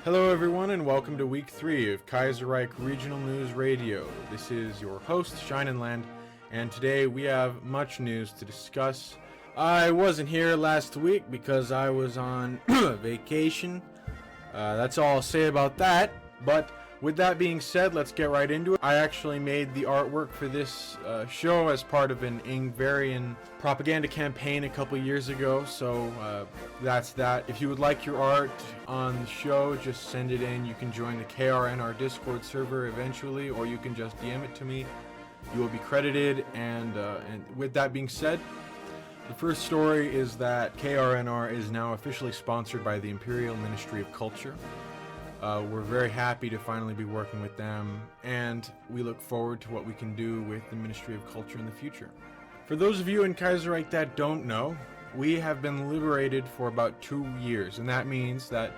Hello everyone and welcome to week 3 of Kaiserreich Regional News Radio. This is your host, Shineland, and today we have much news to discuss. I wasn't here last week because I was on vacation. That's all I'll say about that, but with that being said, let's get right into it. I actually made the artwork for this show as part of an Ingvarian propaganda campaign a couple years ago, so that's that. If you would like your art on the show, just send it in. You can join the KRNR Discord server eventually, or you can just DM it to me. You will be credited, and with that being said, the first story is that KRNR is now officially sponsored by the Imperial Ministry of Culture. We're very happy to finally be working with them, and we look forward to what we can do with the Ministry of Culture in the future. For those of you in Kaiserreich that don't know, we have been liberated for about 2 years, and that means that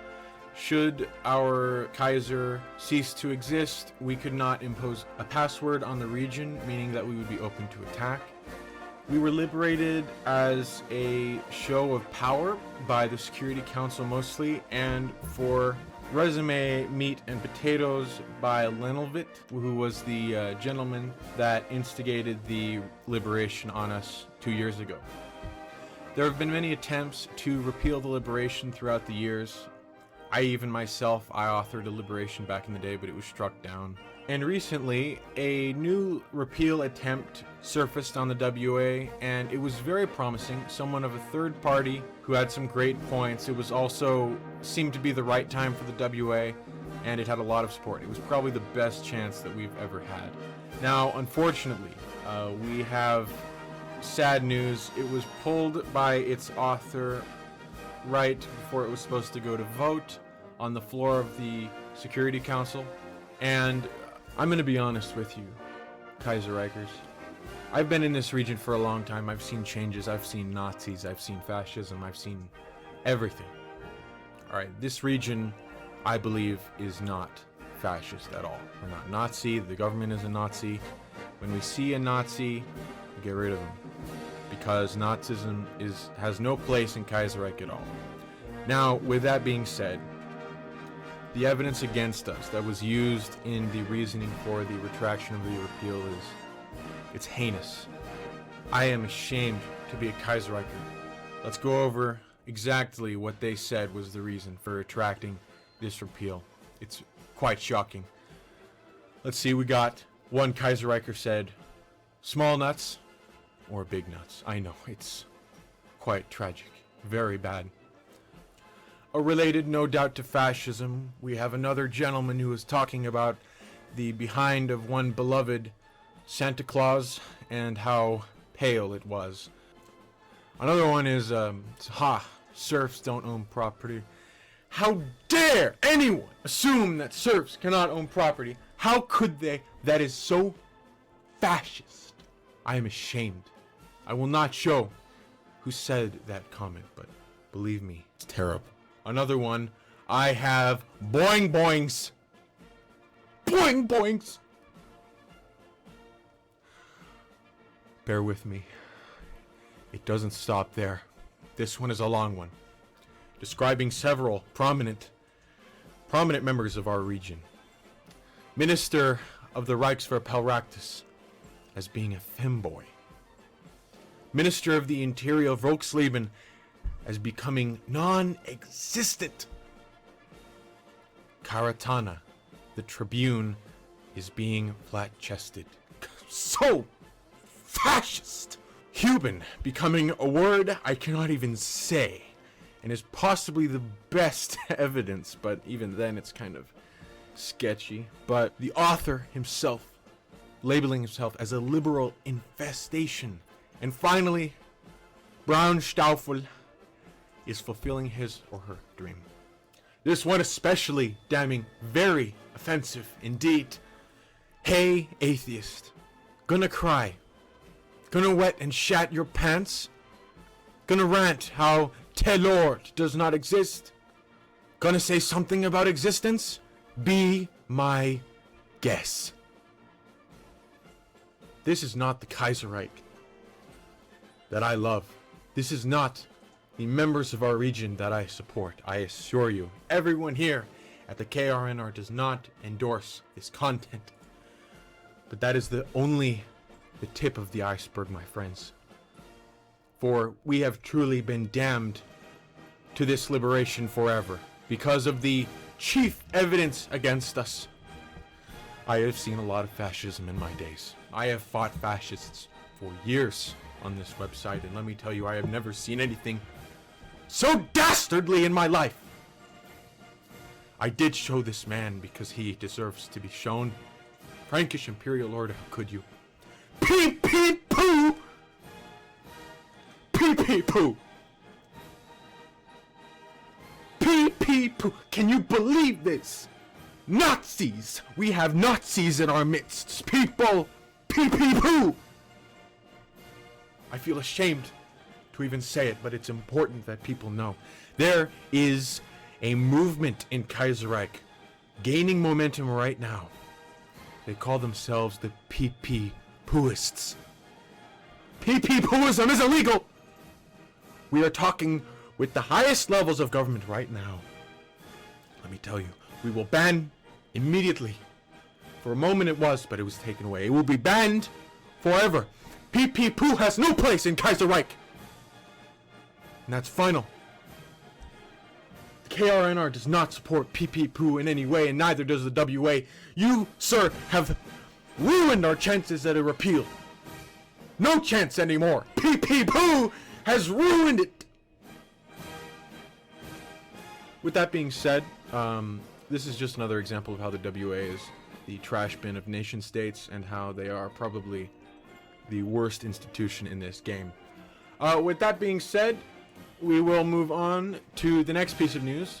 should our Kaiser cease to exist, we could not impose a password on the region, meaning that we would be open to attack. We were liberated as a show of power by the Security Council mostly, and for resume, meat, and potatoes by Lenelvit, who was the gentleman that instigated the liberation on us 2 years ago. There have been many attempts to repeal the liberation throughout the years. I authored a liberation back in the day, but it was struck down. And recently, a new repeal attempt surfaced on the WA, and it was very promising. Someone of a third party who had some great points. It was also seemed to be the right time for the WA, and it had a lot of support. It was probably the best chance that we've ever had. Now, unfortunately, we have sad news. It was pulled by its author right before it was supposed to go to vote on the floor of the Security Council. And I'm going to be honest with you, Kaiserreichers. I've been in this region for a long time. I've seen changes. I've seen Nazis. I've seen fascism. I've seen everything. Alright, this region, I believe, is not fascist at all. We're not Nazi. The government is a Nazi. When we see a Nazi, we get rid of him. Because Nazism has no place in Kaiserreich at all. Now, with that being said, the evidence against us that was used in the reasoning for the retraction of the repeal it's heinous. I am ashamed to be a Kaiserreicher. Let's go over exactly what they said was the reason for retracting this repeal. It's quite shocking. Let's see, we got one Kaiserreicher said, small nuts or big nuts. I know, it's quite tragic. Very bad. Related, no doubt, to fascism, we have another gentleman who is talking about the behind of one beloved Santa Claus and how pale it was. Another one is, serfs don't own property. How dare anyone assume that serfs cannot own property? How could they? That is so fascist. I am ashamed. I will not show who said that comment, but believe me, it's terrible. Another one, I have boing boings. Boing boings. Bear with me. It doesn't stop there. This one is a long one, describing several prominent members of our region. Minister of the Reichsverpelrachtus as being a femboy. Minister of the Interior Volksleben as becoming non-existent. Karatana, the Tribune, is being flat-chested. So fascist! Huben, becoming a word I cannot even say, and is possibly the best evidence, but even then it's kind of sketchy. But the author himself, labeling himself as a liberal infestation. And finally, Braunstaufel is fulfilling his or her dream. This one especially damning, very offensive indeed. Hey, atheist, gonna cry, gonna wet and shat your pants, gonna rant how Lord does not exist, gonna say something about existence? Be my guest. This is not the Kaiserreich that I love. This is not the members of our region that I support. I assure you, everyone here at the KRNR does not endorse this content. But that is only the tip of the iceberg, my friends. For we have truly been damned to this liberation forever because of the chief evidence against us. I have seen a lot of fascism in my days. I have fought fascists for years on this website, and let me tell you, I have never seen anything so dastardly in my life. I did show this man because he deserves to be shown. Frankish Imperial Lord, how could you? Pee Poo! Pee Poo! Pee Poo! Can you believe this? Nazis! We have Nazis in our midst! People! Pee Poo! I feel ashamed to even say it, but it's important that people know. There is a movement in Kaiserreich gaining momentum right now. They call themselves the Pee Pooists. Pee Pooism is illegal! We are talking with the highest levels of government right now. Let me tell you, we will ban immediately. For a moment it was, but it was taken away. It will be banned forever. Pee Poo has no place in Kaiserreich. And that's final. The KRNR does not support Pee Poo in any way, and neither does the WA. You, sir, have ruined our chances at a repeal. No chance anymore. Pee Poo has ruined it. With that being said, this is just another example of how the WA is the trash bin of nation states and how they are probably the worst institution in this game. With that being said, we will move on to the next piece of news.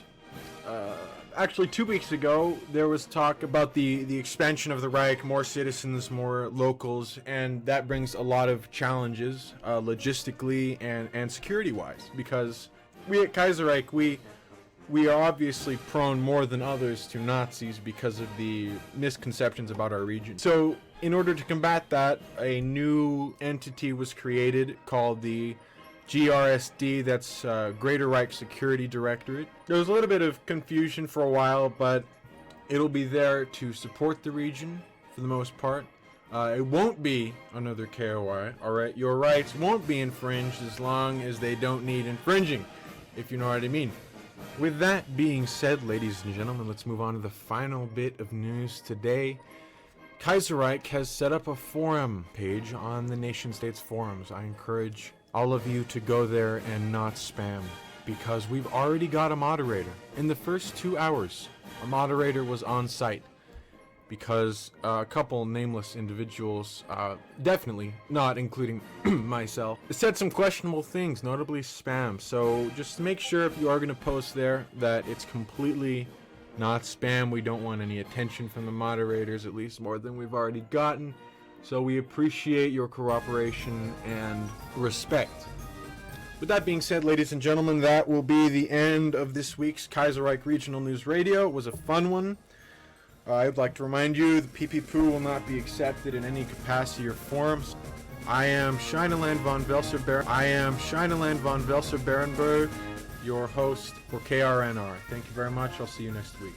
Actually, 2 weeks ago, there was talk about the expansion of the Reich, more citizens, more locals, and that brings a lot of challenges, logistically and security-wise, because we at Kaiserreich, we are obviously prone more than others to Nazis because of the misconceptions about our region. So, in order to combat that, a new entity was created called the GRSD, that's Greater Reich Security Directorate. There was a little bit of confusion for a while, but it'll be there to support the region for the most part. It won't be another KOI, alright? Your rights won't be infringed as long as they don't need infringing, if you know what I mean. With that being said, ladies and gentlemen, let's move on to the final bit of news today. Kaiserreich has set up a forum page on the nation-states forums. I encourage all of you to go there and not spam, because we've already got a moderator. In the first 2 hours, a moderator was on site because a couple nameless individuals, definitely not including myself, said some questionable things, notably spam. So just make sure if you are going to post there that it's completely not spam. We don't want any attention from the moderators, at least more than we've already gotten. So we appreciate your cooperation and respect. With that being said, ladies and gentlemen, that will be the end of this week's Kaiserreich Regional News Radio. It was a fun one. I'd like to remind you the Pee Poo will not be accepted in any capacity or forms. I am Scheineland von Velser Berenberg, your host for KRNR. Thank you very much. I'll see you next week.